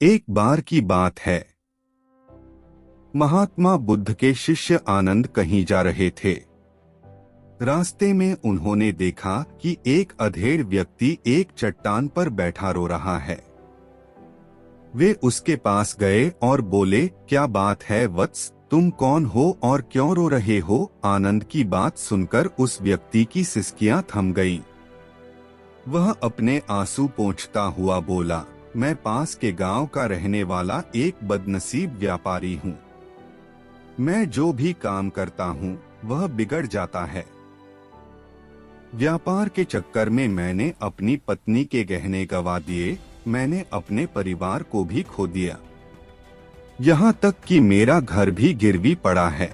एक बार की बात है, महात्मा बुद्ध के शिष्य आनंद कहीं जा रहे थे। रास्ते में उन्होंने देखा कि एक अधेड़ व्यक्ति एक चट्टान पर बैठा रो रहा है। वे उसके पास गए और बोले, क्या बात है वत्स, तुम कौन हो और क्यों रो रहे हो? आनंद की बात सुनकर उस व्यक्ति की सिसकियां थम गईं। वह अपने आंसू पोंछता हुआ बोला, मैं पास के गांव का रहने वाला एक बदनसीब व्यापारी हूँ। मैं जो भी काम करता हूँ वह बिगड़ जाता है। व्यापार के चक्कर में मैंने अपनी पत्नी के गहने गंवा दिए, मैंने अपने परिवार को भी खो दिया, यहाँ तक कि मेरा घर भी गिरवी पड़ा है।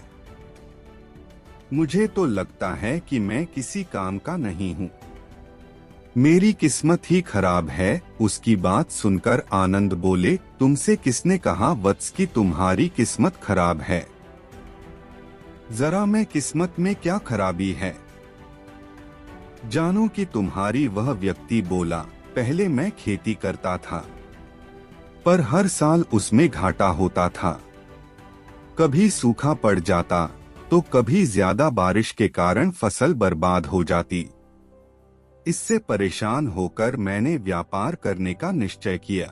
मुझे तो लगता है कि मैं किसी काम का नहीं हूँ। मेरी किस्मत ही खराब है। उसकी बात सुनकर आनंद बोले, तुमसे किसने कहा वत्स कि तुम्हारी किस्मत खराब है? जरा मैं किस्मत में क्या खराबी है जानो कि तुम्हारी। वह व्यक्ति बोला, पहले मैं खेती करता था, पर हर साल उसमें घाटा होता था। कभी सूखा पड़ जाता तो कभी ज्यादा बारिश के कारण फसल बर्बाद हो जाती। इससे परेशान होकर मैंने व्यापार करने का निश्चय किया।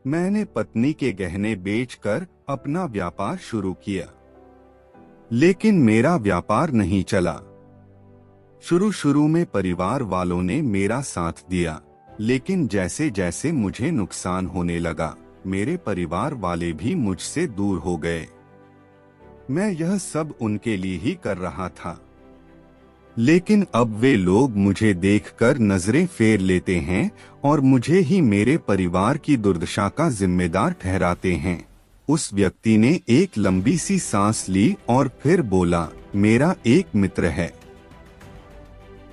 मैंने पत्नी के गहने बेचकर अपना व्यापार शुरू किया, लेकिन मेरा व्यापार नहीं चला। शुरू में परिवार वालों ने मेरा साथ दिया, लेकिन जैसे जैसे मुझे नुकसान होने लगा, मेरे परिवार वाले भी मुझसे दूर हो गए। मैं यह सब उनके लिए ही कर रहा था, लेकिन अब वे लोग मुझे देखकर नजरें फेर लेते हैं और मुझे ही मेरे परिवार की दुर्दशा का जिम्मेदार ठहराते हैं। उस व्यक्ति ने एक लंबी सी सांस ली और फिर बोला, मेरा एक मित्र है,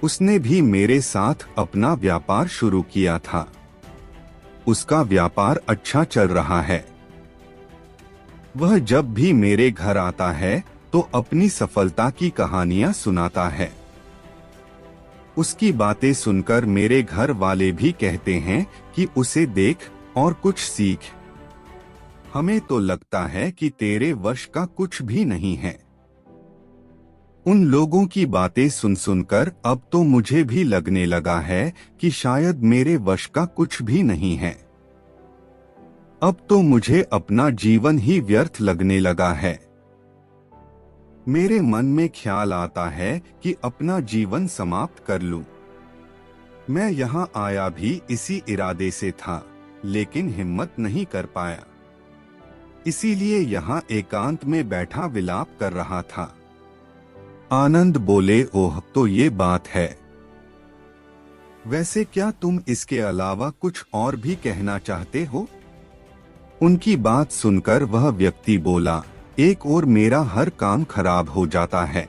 उसने भी मेरे साथ अपना व्यापार शुरू किया था। उसका व्यापार अच्छा चल रहा है। वह जब भी मेरे घर आता है तो अपनी सफलता की कहानियां सुनाता है। उसकी बातें सुनकर मेरे घर वाले भी कहते हैं कि उसे देख और कुछ सीख। हमें तो लगता है कि तेरे वश का कुछ भी नहीं है। उन लोगों की बातें सुन सुनकर अब तो मुझे भी लगने लगा है कि शायद मेरे वश का कुछ भी नहीं है। अब तो मुझे अपना जीवन ही व्यर्थ लगने लगा है। मेरे मन में ख्याल आता है कि अपना जीवन समाप्त कर लूं। मैं यहाँ आया भी इसी इरादे से था, लेकिन हिम्मत नहीं कर पाया। इसीलिए यहाँ एकांत में बैठा विलाप कर रहा था। आनंद बोले, ओह तो ये बात है। वैसे क्या तुम इसके अलावा कुछ और भी कहना चाहते हो? उनकी बात सुनकर वह व्यक्ति बोला, एक ओर मेरा हर काम खराब हो जाता है,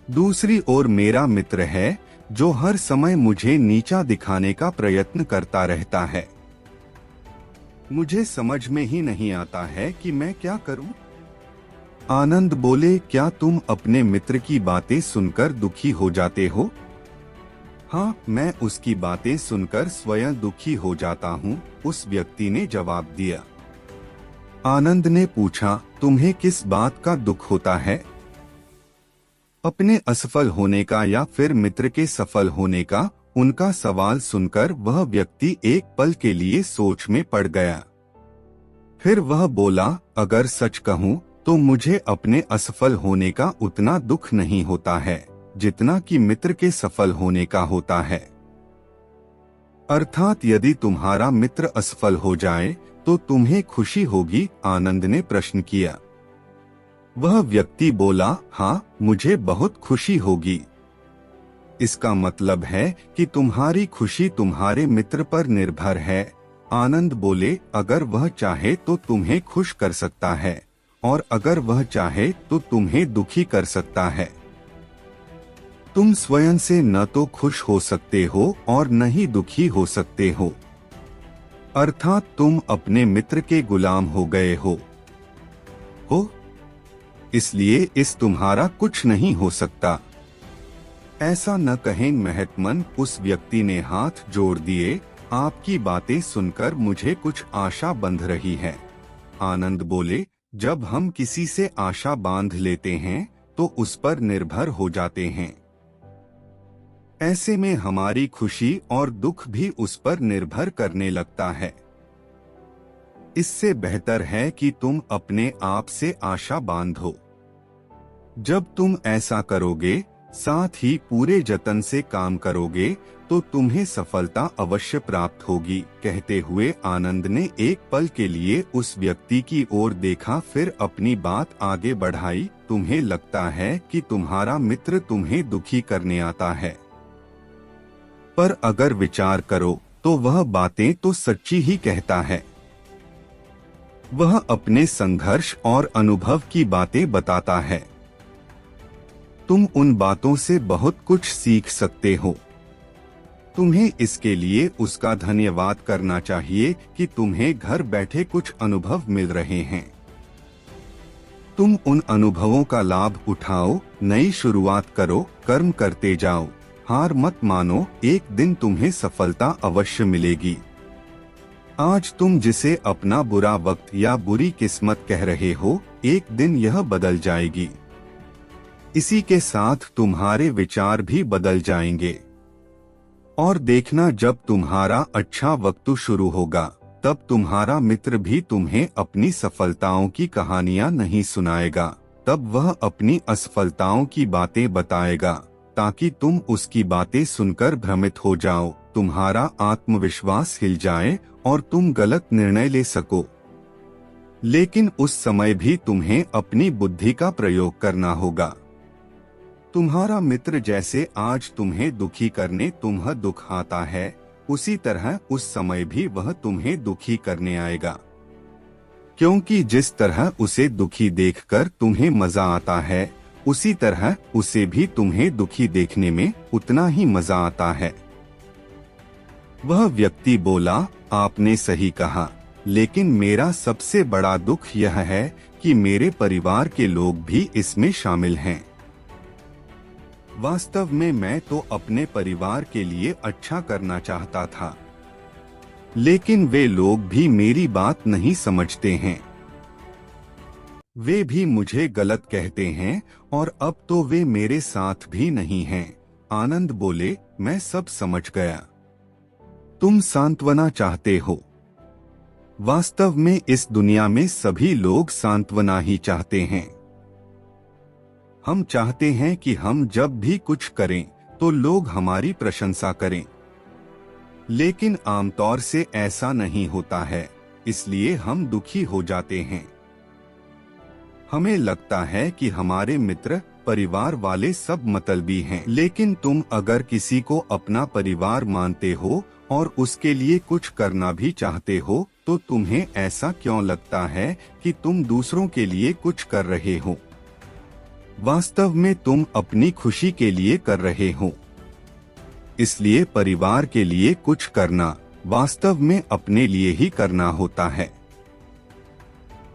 दूसरी ओर मेरा मित्र है जो हर समय मुझे नीचा दिखाने का प्रयत्न करता रहता है। मुझे समझ में ही नहीं आता है कि मैं क्या करूं। आनंद बोले, क्या तुम अपने मित्र की बातें सुनकर दुखी हो जाते हो? हाँ, मैं उसकी बातें सुनकर स्वयं दुखी हो जाता हूँ, उस व्यक्ति ने जवाब दिया। आनंद ने पूछा, तुम्हें किस बात का दुख होता है? अपने असफल होने का या फिर मित्र के सफल होने का? उनका सवाल सुनकर वह व्यक्ति एक पल के लिए सोच में पड़ गया। फिर वह बोला, अगर सच कहूँ तो मुझे अपने असफल होने का उतना दुख नहीं होता है जितना कि मित्र के सफल होने का होता है। अर्थात यदि तुम्हारा मित्र असफल हो जाए तो तुम्हें खुशी होगी? आनंद ने प्रश्न किया। वह व्यक्ति बोला, हाँ, मुझे बहुत खुशी होगी। इसका मतलब है कि तुम्हारी खुशी तुम्हारे मित्र पर निर्भर है। आनंद बोले, अगर वह चाहे तो तुम्हें खुश कर सकता है, और अगर वह चाहे तो तुम्हें दुखी कर सकता है। तुम स्वयं से न तो खुश हो सकते हो और न ही दुखी हो सकते हो। अर्थात तुम अपने मित्र के गुलाम हो गए हो। इसलिए इस तुम्हारा कुछ नहीं हो सकता। ऐसा न कहें महत्मन। उस व्यक्ति ने हाथ जोड़ दिए आपकी बातें सुनकर मुझे कुछ आशा बंध रही है। आनंद बोले, जब हम किसी से आशा बांध लेते हैं तो उस पर निर्भर हो जाते हैं। ऐसे में हमारी खुशी और दुख भी उस पर निर्भर करने लगता है। इससे बेहतर है कि तुम अपने आप से आशा बांधो। जब तुम ऐसा करोगे, साथ ही पूरे जतन से काम करोगे, तो तुम्हें सफलता अवश्य प्राप्त होगी। कहते हुए आनंद ने एक पल के लिए उस व्यक्ति की ओर देखा, फिर अपनी बात आगे बढ़ाई। तुम्हें लगता है कि तुम्हारा मित्र तुम्हें दुखी करने आता है, पर अगर विचार करो तो वह बातें तो सच्ची ही कहता है। वह अपने संघर्ष और अनुभव की बातें बताता है। तुम उन बातों से बहुत कुछ सीख सकते हो। तुम्हें इसके लिए उसका धन्यवाद करना चाहिए कि तुम्हें घर बैठे कुछ अनुभव मिल रहे हैं। तुम उन अनुभवों का लाभ उठाओ, नई शुरुआत करो, कर्म करते जाओ, हार मत मानो, एक दिन तुम्हें सफलता अवश्य मिलेगी। आज तुम जिसे अपना बुरा वक्त या बुरी किस्मत कह रहे हो, एक दिन यह बदल जाएगी। इसी के साथ तुम्हारे विचार भी बदल जाएंगे। और देखना, जब तुम्हारा अच्छा वक्त शुरू होगा, तब तुम्हारा मित्र भी तुम्हें अपनी सफलताओं की कहानियां नहीं सुनाएगा, तब वह अपनी असफलताओं की बातें बताएगा, ताकि तुम उसकी बातें सुनकर भ्रमित हो जाओ, तुम्हारा आत्मविश्वास हिल जाए और तुम गलत निर्णय ले सको। लेकिन उस समय भी तुम्हें अपनी बुद्धि का प्रयोग करना होगा। तुम्हारा मित्र जैसे आज तुम्हें दुखी करने तुम्हें दुख आता है, उसी तरह उस समय भी वह तुम्हें दुखी करने आएगा। क्योंकि जिस तरह उसे दुखी देखकर तुम्हें मजा आता है, उसी तरह उसे भी तुम्हें दुखी देखने में उतना ही मजा आता है। वह व्यक्ति बोला, आपने सही कहा, लेकिन मेरा सबसे बड़ा दुख यह है कि मेरे परिवार के लोग भी इसमें शामिल हैं। वास्तव में मैं तो अपने परिवार के लिए अच्छा करना चाहता था, लेकिन वे लोग भी मेरी बात नहीं समझते हैं। वे भी मुझे गलत कहते हैं और अब तो वे मेरे साथ भी नहीं हैं। आनंद बोले, मैं सब समझ गया। तुम सांत्वना चाहते हो। वास्तव में इस दुनिया में सभी लोग सांत्वना ही चाहते हैं। हम चाहते हैं कि हम जब भी कुछ करें तो लोग हमारी प्रशंसा करें, लेकिन आमतौर से ऐसा नहीं होता है, इसलिए हम दुखी हो जाते हैं। हमें लगता है कि हमारे मित्र, परिवार वाले सब मतलबी हैं, लेकिन तुम अगर किसी को अपना परिवार मानते हो और उसके लिए कुछ करना भी चाहते हो, तो तुम्हें ऐसा क्यों लगता है कि तुम दूसरों के लिए कुछ कर रहे हो? वास्तव में तुम अपनी खुशी के लिए कर रहे हो। इसलिए परिवार के लिए कुछ करना वास्तव में अपने लिए ही करना होता है।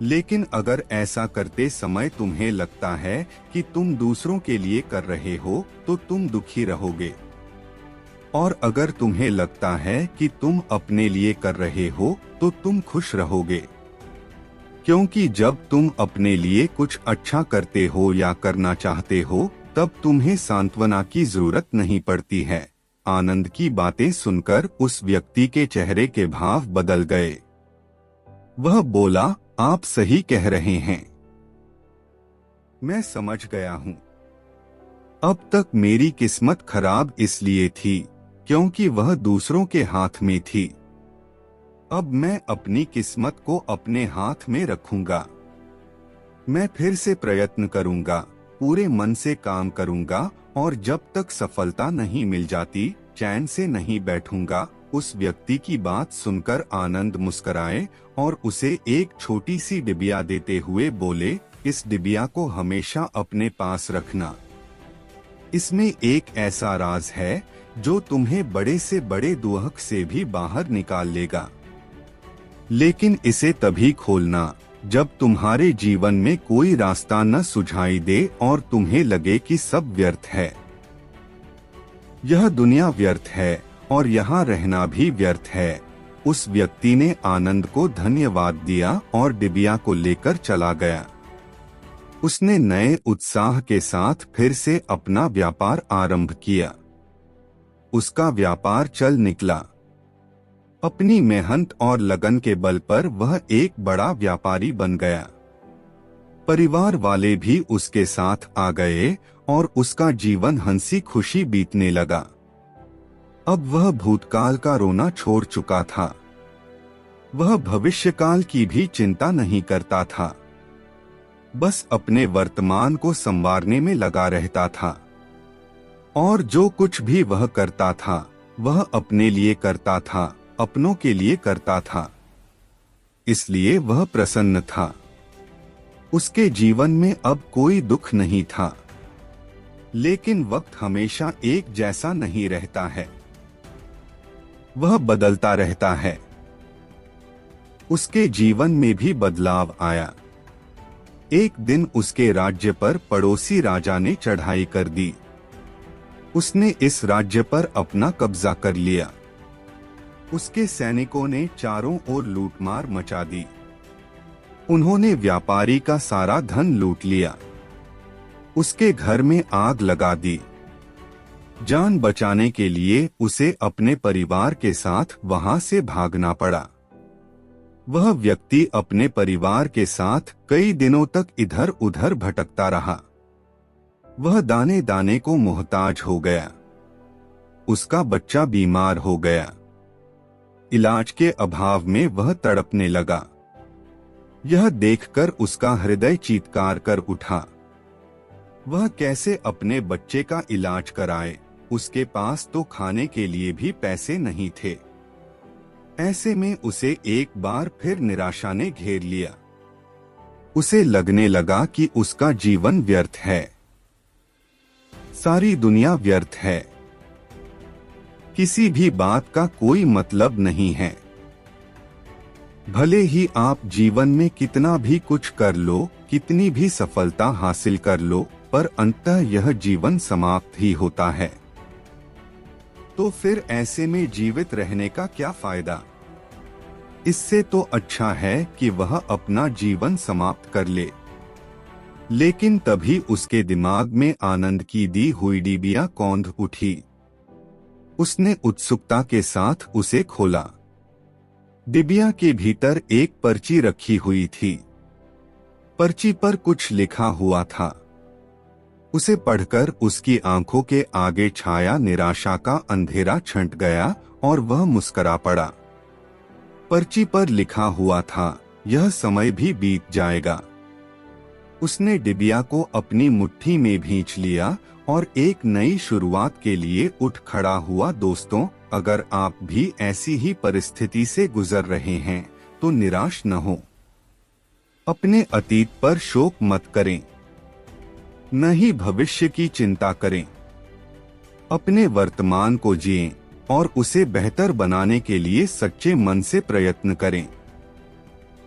लेकिन अगर ऐसा करते समय तुम्हें लगता है कि तुम दूसरों के लिए कर रहे हो, तो तुम दुखी रहोगे। और अगर तुम्हें लगता है कि तुम अपने लिए कर रहे हो, तो तुम खुश रहोगे। क्योंकि जब तुम अपने लिए कुछ अच्छा करते हो या करना चाहते हो, तब तुम्हें सांत्वना की जरूरत नहीं पड़ती है। आनंद की बातें सुनकर उस व्यक्ति के चेहरे के भाव बदल गए। वह बोला, आप सही कह रहे हैं, मैं समझ गया हूँ। अब तक मेरी किस्मत खराब इसलिए थी क्योंकि वह दूसरों के हाथ में थी। अब मैं अपनी किस्मत को अपने हाथ में रखूंगा। मैं फिर से प्रयत्न करूंगा, पूरे मन से काम करूंगा और जब तक सफलता नहीं मिल जाती, चैन से नहीं बैठूंगा। उस व्यक्ति की बात सुनकर आनंद मुस्कुराए और उसे एक छोटी सी डिबिया देते हुए बोले, इस डिबिया को हमेशा अपने पास रखना। इसमें एक ऐसा राज है जो तुम्हें बड़े से बड़े दुख से भी बाहर निकाल लेगा। लेकिन इसे तभी खोलना जब तुम्हारे जीवन में कोई रास्ता न सुझाई दे और तुम्हें लगे कि सब व्यर्थ है। यह दुनिया व्यर्थ है और यहाँ रहना भी व्यर्थ है। उस व्यक्ति ने आनंद को धन्यवाद दिया और डिबिया को लेकर चला गया। उसने नए उत्साह के साथ फिर से अपना व्यापार आरंभ किया। उसका व्यापार चल निकला। अपनी मेहनत और लगन के बल पर वह एक बड़ा व्यापारी बन गया। परिवार वाले भी उसके साथ आ गए और उसका जीवन हंसी खुशी बीतने लगा। अब वह भूतकाल का रोना छोड़ चुका था। वह भविष्यकाल की भी चिंता नहीं करता था, बस अपने वर्तमान को संवारने में लगा रहता था। और जो कुछ भी वह करता था वह अपने लिए करता था, अपनों के लिए करता था। इसलिए वह प्रसन्न था। उसके जीवन में अब कोई दुख नहीं था। लेकिन वक्त हमेशा एक जैसा नहीं रहता है, वह बदलता रहता है। उसके जीवन में भी बदलाव आया। एक दिन उसके राज्य पर पड़ोसी राजा ने चढ़ाई कर दी। उसने इस राज्य पर अपना कब्जा कर लिया। उसके सैनिकों ने चारों ओर लूटमार मचा दी। उन्होंने व्यापारी का सारा धन लूट लिया। उसके घर में आग लगा दी। जान बचाने के लिए उसे अपने परिवार के साथ वहां से भागना पड़ा। वह व्यक्ति अपने परिवार के साथ कई दिनों तक इधर उधर भटकता रहा। वह दाने दाने को मोहताज हो गया। उसका बच्चा बीमार हो गया। इलाज के अभाव में वह तड़पने लगा। यह देखकर उसका हृदय चीत्कार कर उठा। वह कैसे अपने बच्चे का इलाज कराए? उसके पास तो खाने के लिए भी पैसे नहीं थे। ऐसे में उसे एक बार फिर निराशा ने घेर लिया। उसे लगने लगा कि उसका जीवन व्यर्थ है। सारी दुनिया व्यर्थ है। किसी भी बात का कोई मतलब नहीं है। भले ही आप जीवन में कितना भी कुछ कर लो, कितनी भी सफलता हासिल कर लो, पर अंततः यह जीवन समाप्त ही होता है। तो फिर ऐसे में जीवित रहने का क्या फायदा? इससे तो अच्छा है कि वह अपना जीवन समाप्त कर ले। लेकिन तभी उसके दिमाग में आनंद की दी हुई डिबिया कौंध उठी। उसने उत्सुकता के साथ उसे खोला। डिबिया के भीतर एक पर्ची रखी हुई थी। पर्ची पर कुछ लिखा हुआ था। उसे पढ़कर उसकी आंखों के आगे छाया निराशा का अंधेरा छंट गया और वह मुस्करा पड़ा। पर्ची पर लिखा हुआ था, यह समय भी बीत जाएगा। उसने डिबिया को अपनी मुट्ठी में भींच लिया और एक नई शुरुआत के लिए उठ खड़ा हुआ। दोस्तों, अगर आप भी ऐसी ही परिस्थिति से गुजर रहे हैं तो निराश न हो। अपने अतीत पर शोक मत करें, न ही भविष्य की चिंता करें। अपने वर्तमान को जिएं और उसे बेहतर बनाने के लिए सच्चे मन से प्रयत्न करें।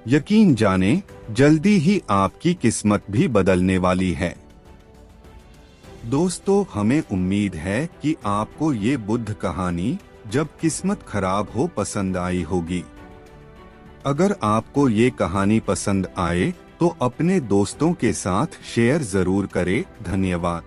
यकीन जानें, जल्दी ही आपकी किस्मत भी बदलने वाली है। दोस्तों, हमें उम्मीद है कि आपको ये बुद्ध कहानी जब किस्मत खराब हो पसंद आई होगी। अगर आपको ये कहानी पसंद आए तो अपने दोस्तों के साथ शेयर जरूर करें। धन्यवाद।